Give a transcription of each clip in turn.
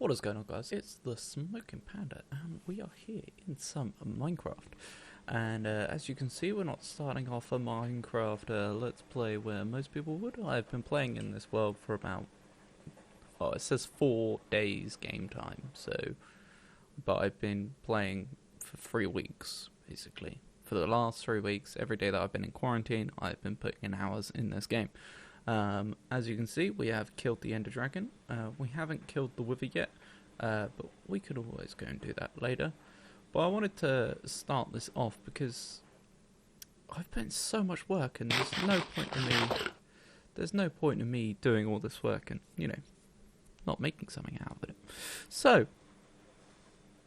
What is going on, guys? It's the Smoking Panda, and we are here in some Minecraft. And as you can see, we're not starting off a Minecraft Let's Play where most people would. I've been playing in this world for about, oh, it says 4 days game time, but I've been playing for 3 weeks, basically. For the last 3 weeks, every day that I've been in quarantine, I've been putting in hours in this game. As you can see, we have killed the Ender Dragon. We haven't killed the Wither yet, but we could always go and do that later. But I wanted to start this off because I've put in so much work, and there's no point in me doing all this work and, not making something out of it. So,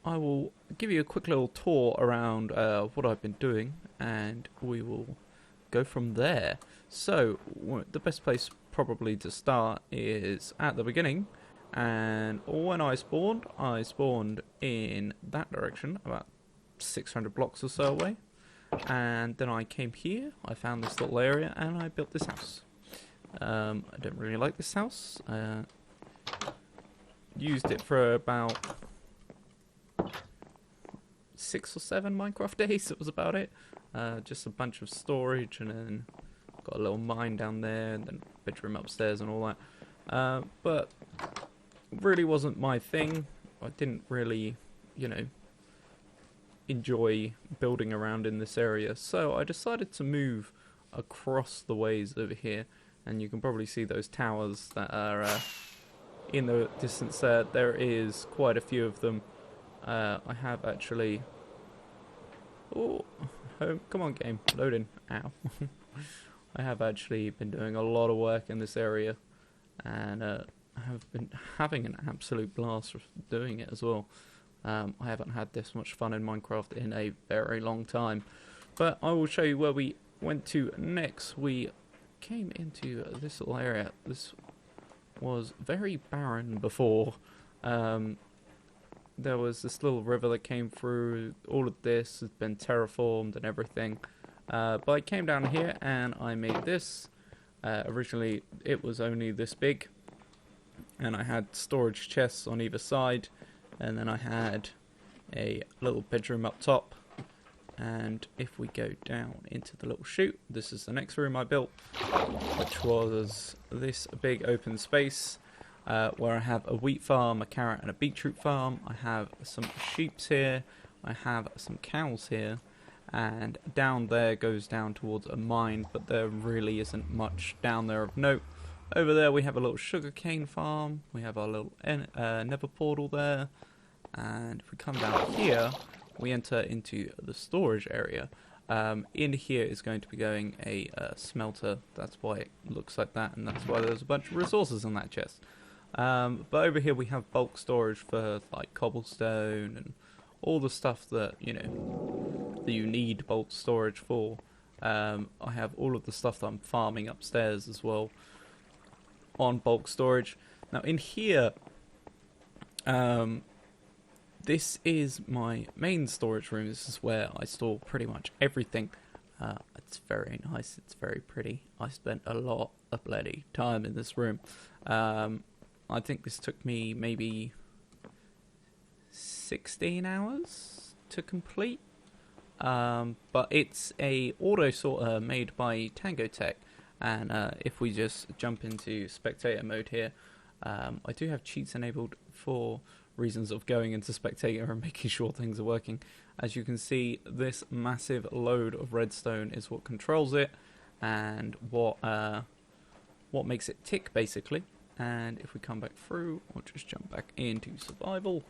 I will give you a quick little tour around what I've been doing, and we will go from there. So the best place probably to start is at the beginning, and when I spawned in that direction about 600 blocks or so away, and then I came here, I found this little area, and I built this house. I don't really like this house. Used it for about 6 or 7 Minecraft days. That was about it. Just a bunch of storage, and then got a little mine down there, and then bedroom upstairs and all that. But really wasn't my thing. I didn't really, enjoy building around in this area. So I decided to move across the ways over here, and you can probably see those towers that are in the distance there. There is quite a few of them. I have actually... Oh, come on, game, load in. Ow. I have actually been doing a lot of work in this area, and I have been having an absolute blast doing it as well. I haven't had this much fun in Minecraft in a very long time. But I will show you where we went to next. We came into this little area. This was very barren before. There was this little river that came through. All of this has been terraformed and everything. But I came down here and I made this. Originally it was only this big, and I had storage chests on either side, and then I had a little bedroom up top. And if we go down into the little chute, this is the next room I built, which was this big open space. Where I have a wheat farm, a carrot and a beetroot farm. I have some sheep here, I have some cows here, and down there goes down towards a mine, but there really isn't much down there of note. Over there we have a little sugarcane farm, we have our little nether portal there, and if we come down here, we enter into the storage area. In here is going to be going a smelter. That's why it looks like that, and that's why there's a bunch of resources in that chest. But over here we have bulk storage for like cobblestone and all the stuff that that you need bulk storage for. I have all of the stuff that I'm farming upstairs as well on bulk storage. Now in here, this is my main storage room. This is where I store pretty much everything. It's very nice, it's very pretty. I spent a lot of bloody time in this room. I think this took me maybe 16 hours to complete. But it's a auto sorter made by Tango Tech, and if we just jump into spectator mode here, I do have cheats enabled for reasons of going into spectator and making sure things are working. As you can see, this massive load of redstone is what controls it, and what makes it tick basically. And if we come back through, we'll just jump back into survival.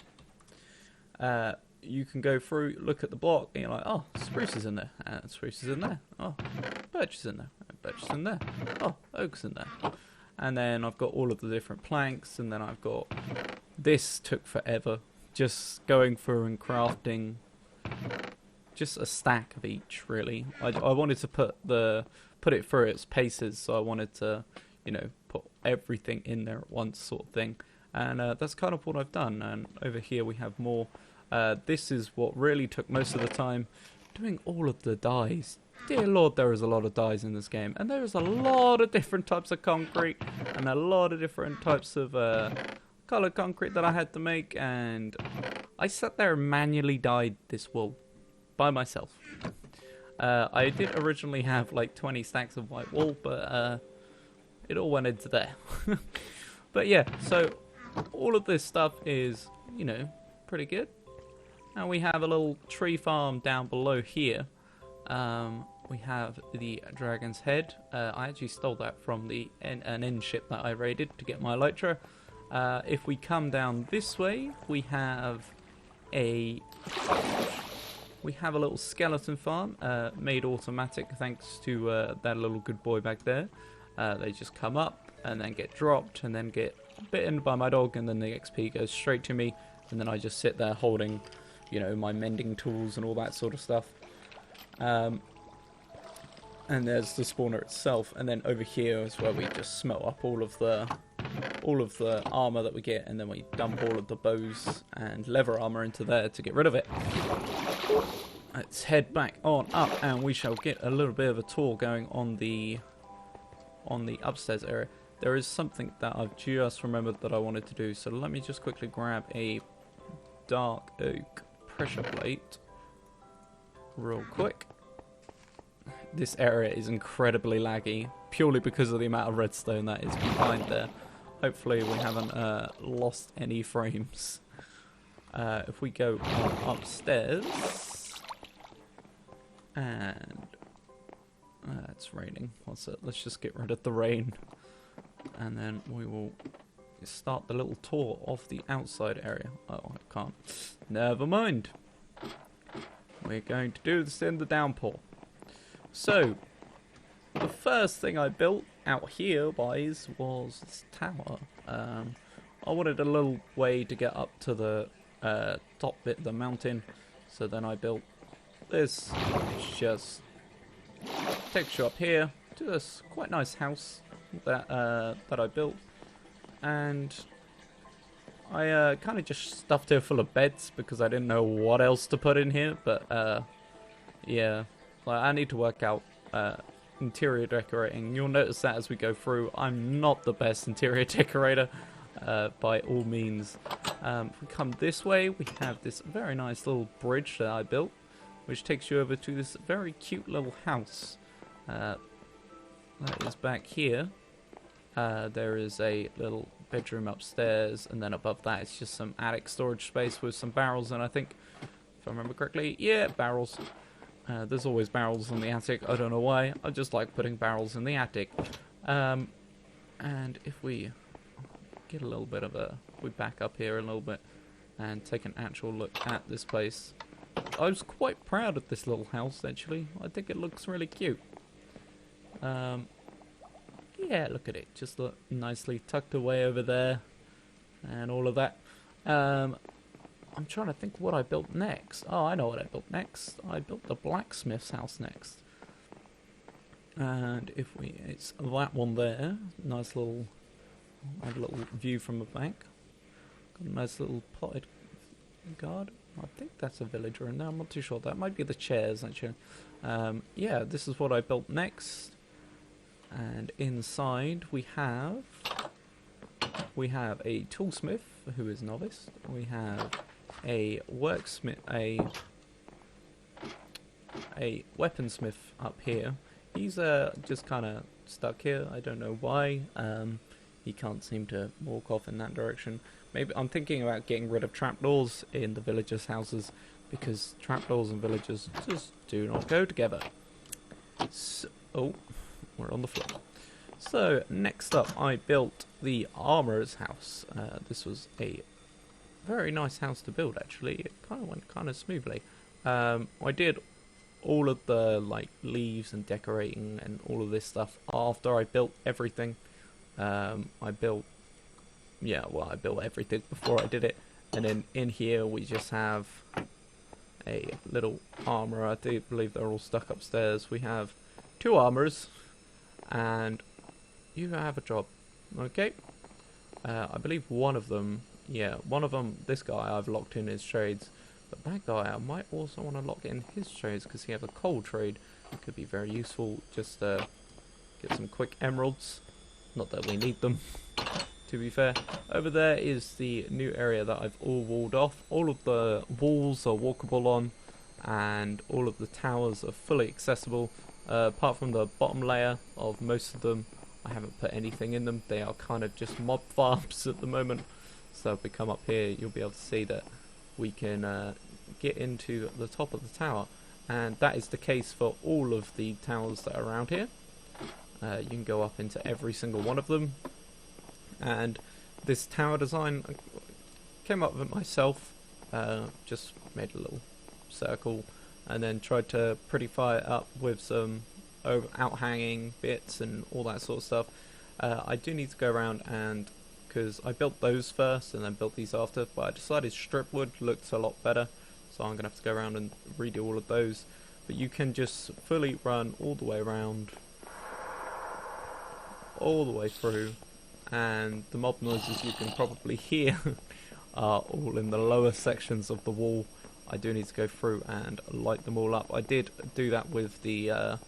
You can go through, look at the block, and you're like, oh, spruce is in there, and spruce is in there. Oh, birch is in there, and birch is in there. Oh, oak's in there. And then I've got all of the different planks, and then I've got... This took forever, just going through and crafting just a stack of each, really. I wanted to put it through its paces, so I wanted to, put everything in there at once, sort of thing. And that's kind of what I've done. And over here we have more. This is what really took most of the time, doing all of the dyes. Dear Lord, there is a lot of dyes in this game, and there is a lot of different types of concrete, and a lot of different types of colored concrete that I had to make, and I sat there and manually dyed this wool by myself. I did originally have like 20 stacks of white wool, but it all went into there. But yeah, so all of this stuff is, you know, pretty good. And we have a little tree farm down below here. We have the Dragon's Head. I actually stole that from an inn ship that I raided to get my Elytra. If we come down this way, we have a little skeleton farm made automatic thanks to that little good boy back there. They just come up and then get dropped and then get bitten by my dog, and then the XP goes straight to me, and then I just sit there holding, you know, my mending tools and all that sort of stuff. And there's the spawner itself, and then over here is where we just smelt up all of the armor that we get, and then we dump all of the bows and leather armor into there to get rid of it. Let's head back on up, and we shall get a little bit of a tour going on the upstairs area. There is something that I've just remembered that I wanted to do, so let me just quickly grab a dark oak pressure plate real quick. This area is incredibly laggy, purely because of the amount of redstone that is behind there. Hopefully we haven't lost any frames. If we go upstairs, and it's raining. What's it? Let's just get rid of the rain, and then we will start the little tour of the outside area. Oh, I can't. Never mind. We're going to do this in the downpour. So, the first thing I built out here, guys, was this tower. I wanted a little way to get up to the top bit of the mountain, so then I built this, which just takes you up here to this quite nice house that I built, and I kind of just stuffed it full of beds because I didn't know what else to put in here. But yeah. Like, I need to work out interior decorating. You'll notice that as we go through. I'm not the best interior decorator, by all means. If we come this way, we have this very nice little bridge that I built, which takes you over to this very cute little house. That is back here. There is a little bedroom upstairs, and then above that it's just some attic storage space with some barrels, and I think, if I remember correctly, yeah, barrels. There's always barrels in the attic. I don't know why. I just like putting barrels in the attic. And if we get a little bit of a... we back up here a little bit and take an actual look at this place. I was quite proud of this little house, actually. I think it looks really cute. Yeah, look at it. Just look nicely tucked away over there. And all of that. I'm trying to think what I built next. Oh, I know what I built next. I built the blacksmith's house next. And if we... it's that one there. Nice little... I have a little view from the back. Got a nice little potted garden. I think that's a villager in there. I'm not too sure. That might be the chairs, actually. Yeah, this is what I built next. And inside we have a toolsmith who is novice. We have a worksmith, a weaponsmith up here. He's just kind of stuck here. I don't know why. He can't seem to walk off in that direction. Maybe I'm thinking about getting rid of trapdoors in the villagers' houses, because trapdoors and villagers just do not go together. So, oh, we're on the floor. So next up, I built the armorer's house. This was a very nice house to build, actually. It kind of went kind of smoothly. I did all of the like leaves and decorating and all of this stuff after I built everything. I built everything before I did it. And then in here we just have a little armorer. I do believe they're all stuck upstairs. We have 2 armors, and you have a job. Okay. I believe one of them, this guy I've locked in his trades, but that guy I might also want to lock in his trades because he has a coal trade. It could be very useful just to get some quick emeralds. Not that we need them. to be fair. Over there is the new area that I've all walled off. All of the walls are walkable on, and all of the towers are fully accessible. Apart from the bottom layer of most of them, I haven't put anything in them. They are kind of just mob farms at the moment. So if we come up here, you'll be able to see that we can get into the top of the tower. And that is the case for all of the towers that are around here. You can go up into every single one of them. And this tower design, I came up with it myself. Just made a little circle and then tried to prettify it up with some out-hanging bits and all that sort of stuff. I do need to go around, and because I built those first and then built these after, but I decided strip wood looked a lot better, so I'm going to have to go around and redo all of those. But you can just fully run all the way around, all the way through, and the mob noises you can probably hear are all in the lower sections of the wall. I do need to go through and light them all up. I did do that with the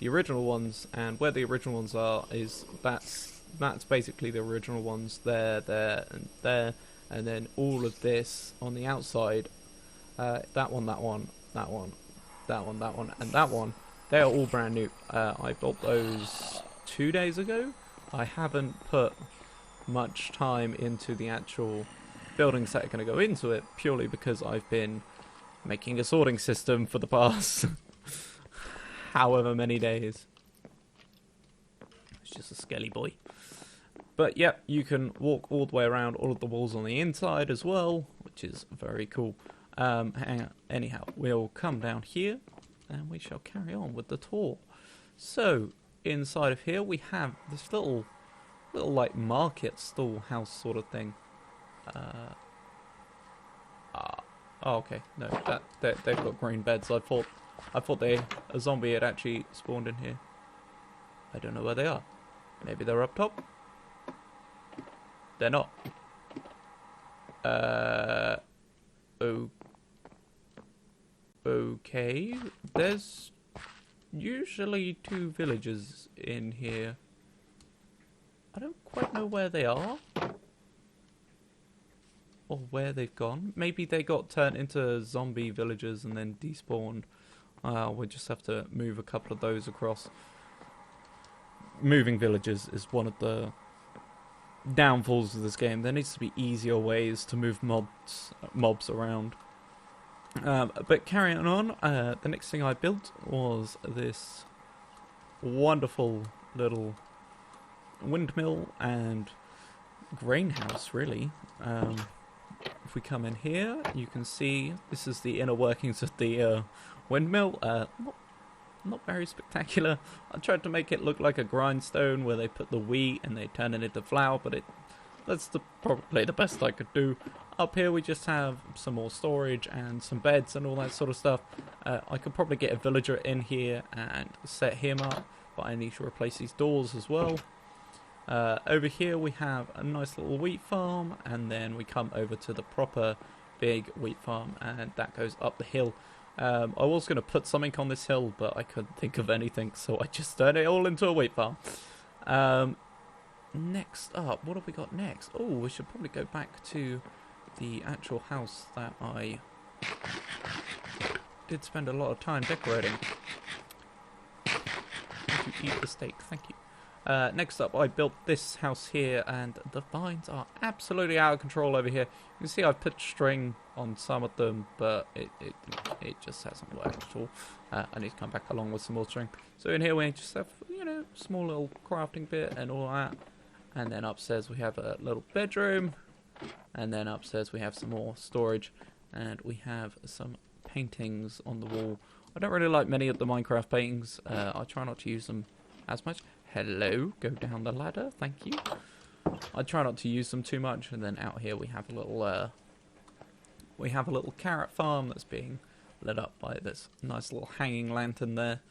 original ones, and where the original ones are is that's basically the original ones there, and there, and then all of this on the outside. That one, that one, that one, that one, that one, and that one. They are all brand new. I built those 2 days ago. I haven't put much time into the actual buildings that are going to go into it, purely because I've been making a sorting system for the past however many days. It's just a skelly boy. But yep, you can walk all the way around all of the walls on the inside as well, which is very cool. Hang on. Anyhow, we'll come down here and we shall carry on with the tour. So inside of here we have this little like market stall house sort of thing. Oh, okay. No, they've got green beds. I thought a zombie had actually spawned in here. I don't know where they are. Maybe they're up top. They're not. Okay. There's usually 2 villagers in here. I don't quite know where they are. Or where they've gone. Maybe they got turned into zombie villagers and then despawned. We'll just have to move a couple of those across. Moving villagers is one of the downfalls of this game. There needs to be easier ways to move mobs around. But carrying on, the next thing I built was this wonderful little windmill and grain house, really. If we come in here, you can see this is the inner workings of the windmill. Not very spectacular. I tried to make it look like a grindstone where they put the wheat and they turn it into flour, but that's probably the best I could do. Up here we just have some more storage and some beds and all that sort of stuff. I could probably get a villager in here and set him up, but I need to replace these doors as well. Over here we have a nice little wheat farm, and then we come over to the proper big wheat farm, and that goes up the hill. I was going to put something on this hill, but I couldn't think of anything, so I just turned it all into a wheat farm. Next up, what have we got next? Oh, we should probably go back to the actual house that I did spend a lot of time decorating. Would you eat the steak? Thank you. Next up, I built this house here, and the vines are absolutely out of control over here. You can see I've put string on some of them, but it just hasn't worked at all. I need to come back along with some more string. So in here we just have, small little crafting bit and all that. And then upstairs we have a little bedroom. And then upstairs we have some more storage. And we have some paintings on the wall. I don't really like many of the Minecraft paintings. I try not to use them as much. Hello, go down the ladder, thank you. I try not to use them too much, and then out here we have a little carrot farm that's being lit up by this nice little hanging lantern there.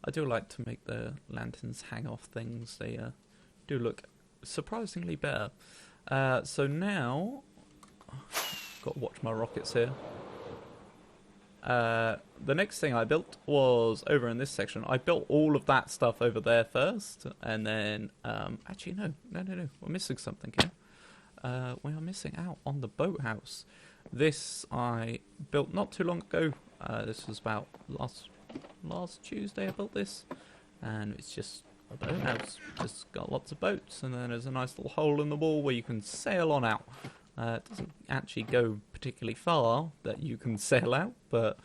I do like to make the lanterns hang off things. They do look surprisingly better. So now, got to watch my rockets here. The next thing I built was over in this section. I built all of that stuff over there first, and then actually no, we're missing something here. we are missing out on the boathouse. This I built not too long ago. This was about last Tuesday I built this, and it's just a boathouse. Just got lots of boats, and then there's a nice little hole in the wall where you can sail on out. It doesn't actually go particularly far that you can sail out, but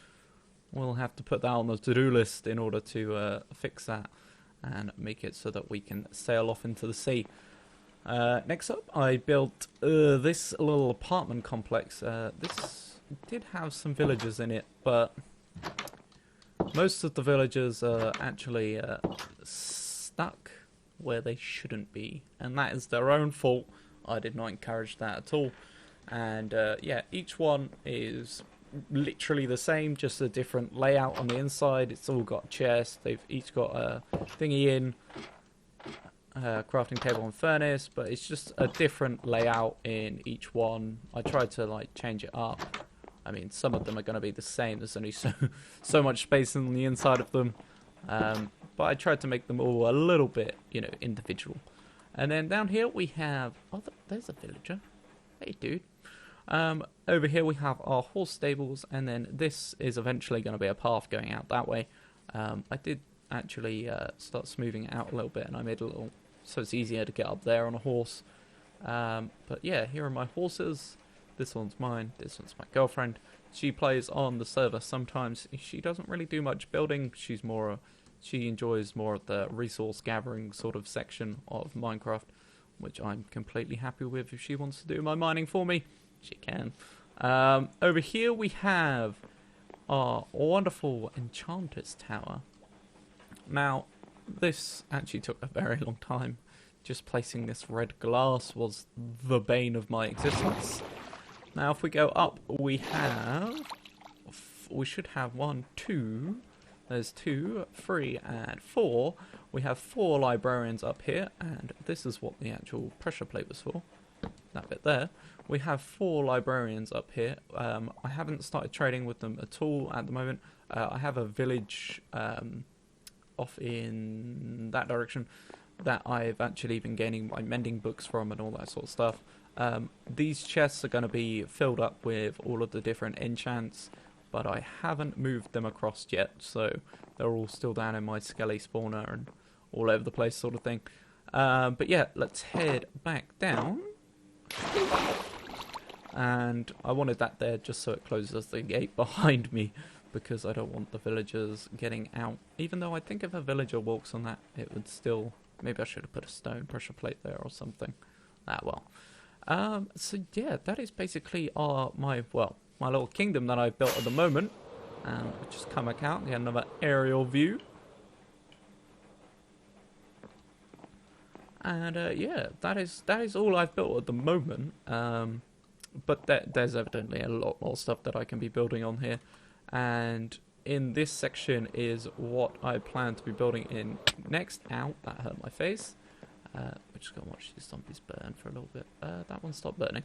we'll have to put that on the to-do list in order to fix that and make it so that we can sail off into the sea. Next up, I built this little apartment complex. This did have some villagers in it, but most of the villagers are actually stuck where they shouldn't be, and that is their own fault. I did not encourage that at all. And yeah, each one is literally the same, just a different layout on the inside. It's all got chests. They've each got a thingy in. Crafting table and furnace, but it's just a different layout in each one. I tried to like change it up. I mean, some of them are going to be the same. There's only so much space on the inside of them, but I tried to make them all a little bit, you know, individual. And then down here we have there's a villager. Hey, dude. Over here we have our horse stables, and then this is eventually going to be a path going out that way. I did actually start smoothing it out a little bit, and I made a little so it's easier to get up there on a horse. But yeah, here are my horses. This one's mine, this one's my girlfriend. She plays on the server sometimes. She doesn't really do much building. She enjoys more of the resource gathering sort of section of Minecraft, which I'm completely happy with. If she wants to do my mining for me, she can. Over here we have our wonderful Enchanter's Tower. Now, this actually took a very long time. Just placing this red glass was the bane of my existence. Now, if we go up, we should have 1, 2. There's 2, 3, and 4. We have 4 librarians up here, and this is what the actual pressure plate was for. That bit there. We have 4 librarians up here. I haven't started trading with them at all at the moment. I have a village off in that direction that I've actually been gaining my mending books from and all that sort of stuff. These chests are going to be filled up with all of the different enchants, but I haven't moved them across yet, so they're all still down in my skelly spawner and all over the place sort of thing. But yeah, let's head back down. And I wanted that there just so it closes the gate behind me, because I don't want the villagers getting out. Even though I think if a villager walks on that, it would still... Maybe I should have put a stone pressure plate there or something. Ah, well. So yeah, that is basically my little kingdom that I've built at the moment. And just come back out and get another aerial view. And yeah, that is all I've built at the moment. But there's evidently a lot more stuff that I can be building on here. And in this section is what I plan to be building in next. Ow, that hurt my face. We're just going to watch these zombies burn for a little bit. That one stopped burning.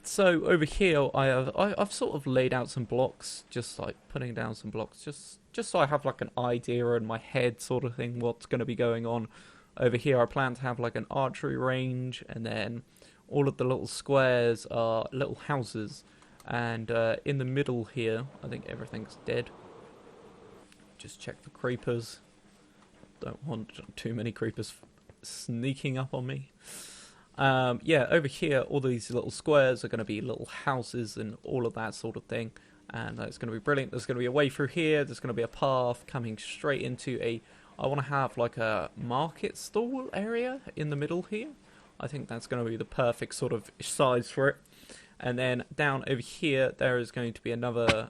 So over here, I've sort of laid out some blocks, just like putting down some blocks, just so I have like an idea in my head sort of thing what's going to be going on. Over here, I plan to have like an archery range, and then all of the little squares are little houses. And in the middle here, I think everything's dead. Just check for creepers. Don't want too many creepers sneaking up on me. Yeah, over here, all these little squares are going to be little houses and all of that sort of thing. And it's going to be brilliant. There's going to be a way through here. There's going to be a path coming straight into I want to have like a market stall area in the middle here. I think that's going to be the perfect sort of size for it. And then down over here, there is going to be another,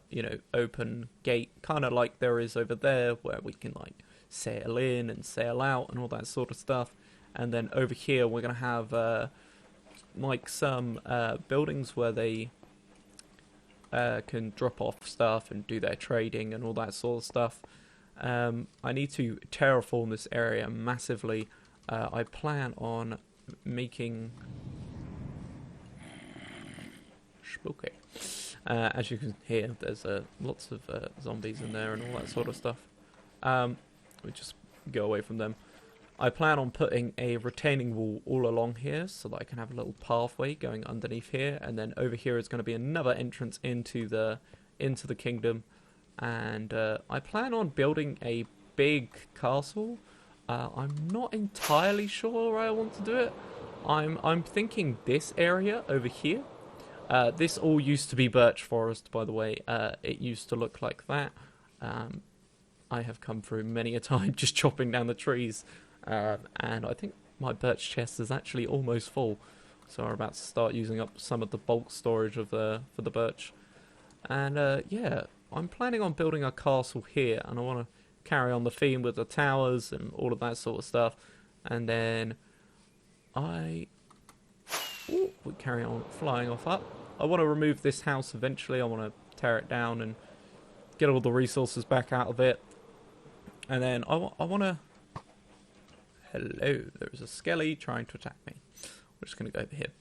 open gate, kind of like there is over there, where we can like sail in and sail out and all that sort of stuff. And then over here, we're going to have like some buildings where they can drop off stuff and do their trading and all that sort of stuff. I need to terraform this area massively. I plan on making... Spooky. As you can hear, there's lots of zombies in there and all that sort of stuff. We just go away from them. I plan on putting a retaining wall all along here so that I can have a little pathway going underneath here, and then over here is going to be another entrance into the kingdom. And I plan on building a big castle. I'm not entirely sure where I want to do it. I'm thinking this area over here. This all used to be birch forest, by the way. It used to look like that. I have come through many a time just chopping down the trees. And I think my birch chest is actually almost full. So we're about to start using up some of the bulk storage of for the birch. And yeah, I'm planning on building a castle here. And I want to carry on the theme with the towers and all of that sort of stuff. And then we carry on flying off up. I want to remove this house eventually. I want to tear it down and get all the resources back out of it. And then I want to... Hello, there's a skelly trying to attack me. We're just going to go over here.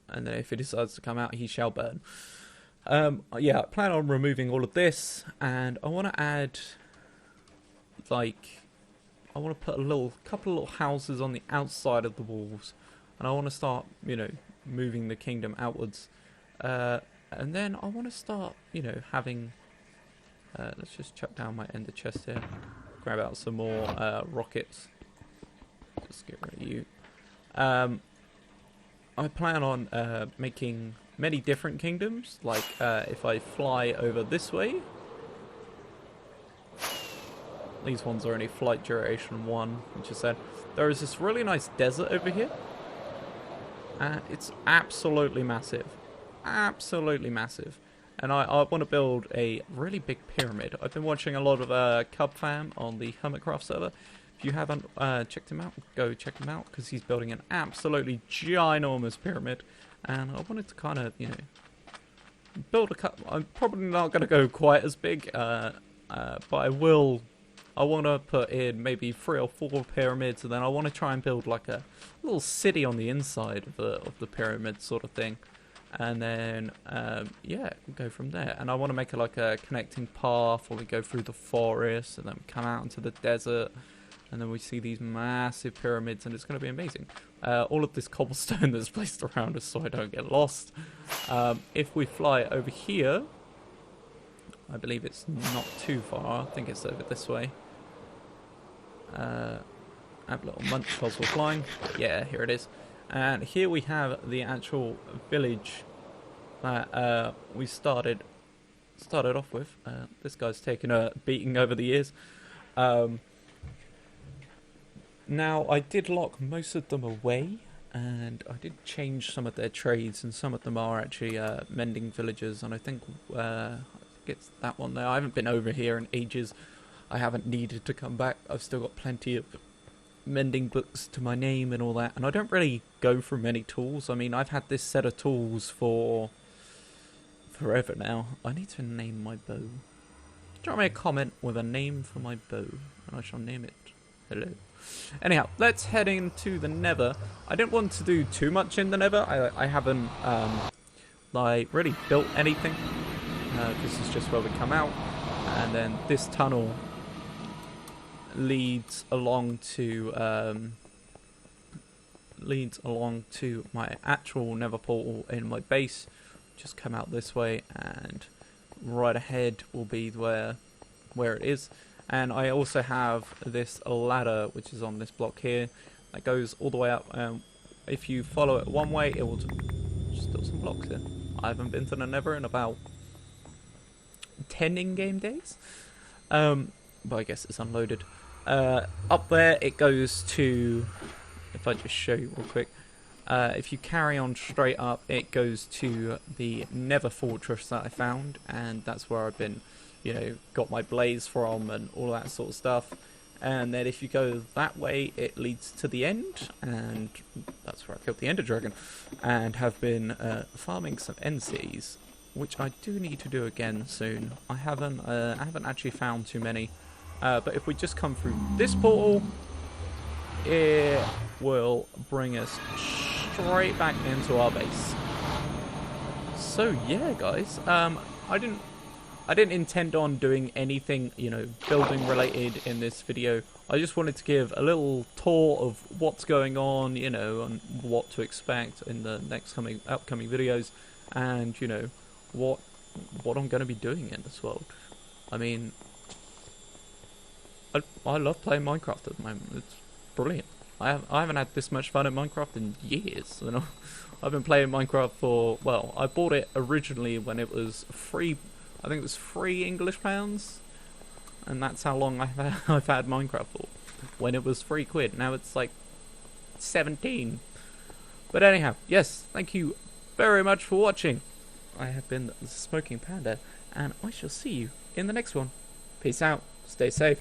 And then if he decides to come out, he shall burn. Yeah, I plan on removing all of this. And I want to add, like... I want to put a couple of little houses on the outside of the walls. And I want to start, you know, moving the kingdom outwards. And then I want to start, you know, having... let's just chuck down my ender chest here. Grab out some more rockets. Just get rid of you. I plan on making many different kingdoms. Like if I fly over this way, these ones are only flight duration 1, which is said. There is this really nice desert over here. It's absolutely massive. Absolutely massive. And I want to build a really big pyramid. I've been watching a lot of Cub Fam on the Hermitcraft server. If you haven't checked him out, go check him out, because he's building an absolutely ginormous pyramid. And I wanted to kind of, you know, build a couple. I'm probably not going to go quite as big, but I will. I want to put in maybe 3 or 4 pyramids, and then I want to try and build like a little city on the inside of the pyramid sort of thing. And then, yeah, go from there. And I want to make it like a connecting path, where we go through the forest, and then we come out into the desert, and then we see these massive pyramids, and it's going to be amazing. All of this cobblestone that's placed around us so I don't get lost. If we fly over here, I believe it's not too far. I think it's over this way. Have a little munch whilst we're flying. Yeah, here it is. And here we have the actual village that we started off with. This guy's taken a beating over the years. Now, I did lock most of them away, and I did change some of their trades, and some of them are actually mending villagers, and I think it's that one there. I haven't been over here in ages. I haven't needed to come back. I've still got plenty of mending books to my name and all that, and I don't really go through many tools. I mean, I've had this set of tools for forever now. I need to name my bow. Drop me a comment with a name for my bow, and I shall name it. Hello. Anyhow, let's head into the Nether. I didn't want to do too much in the Nether. I haven't like really built anything. This is just where we come out, and then this tunnel leads along to my actual Nether portal in my base. Just come out this way, and right ahead will be where it is. And I also have this ladder which is on this block here that goes all the way up. If you follow it one way, it will just still some blocks here. I haven't been to the Nether in about 10 in-game days, but I guess it's unloaded. Up there it goes to, if I just show you real quick, if you carry on straight up, it goes to the Nether fortress that I found, and that's where I've been, you know, got my blaze from and all that sort of stuff. And then if you go that way, it leads to the end, and that's where I killed the Ender Dragon, and have been farming some NCs, which I do need to do again soon. I haven't actually found too many, but if we just come through this portal, it will bring us straight back into our base. So yeah, guys, I I didn't intend on doing anything, you know, building related in this video. I just wanted to give a little tour of what's going on, you know, and what to expect in the upcoming videos, and, you know, what I'm going to be doing in this world. I mean, I love playing Minecraft at the moment. It's brilliant. I haven't had this much fun at Minecraft in years. You know, I've been playing Minecraft for, well, I bought it originally when it was free. I think it was £3 English, and that's how long I've had Minecraft for. When it was £3, now it's like 17. But anyhow, yes, thank you very much for watching. I have been the Smoking Panda, and I shall see you in the next one. Peace out. Stay safe.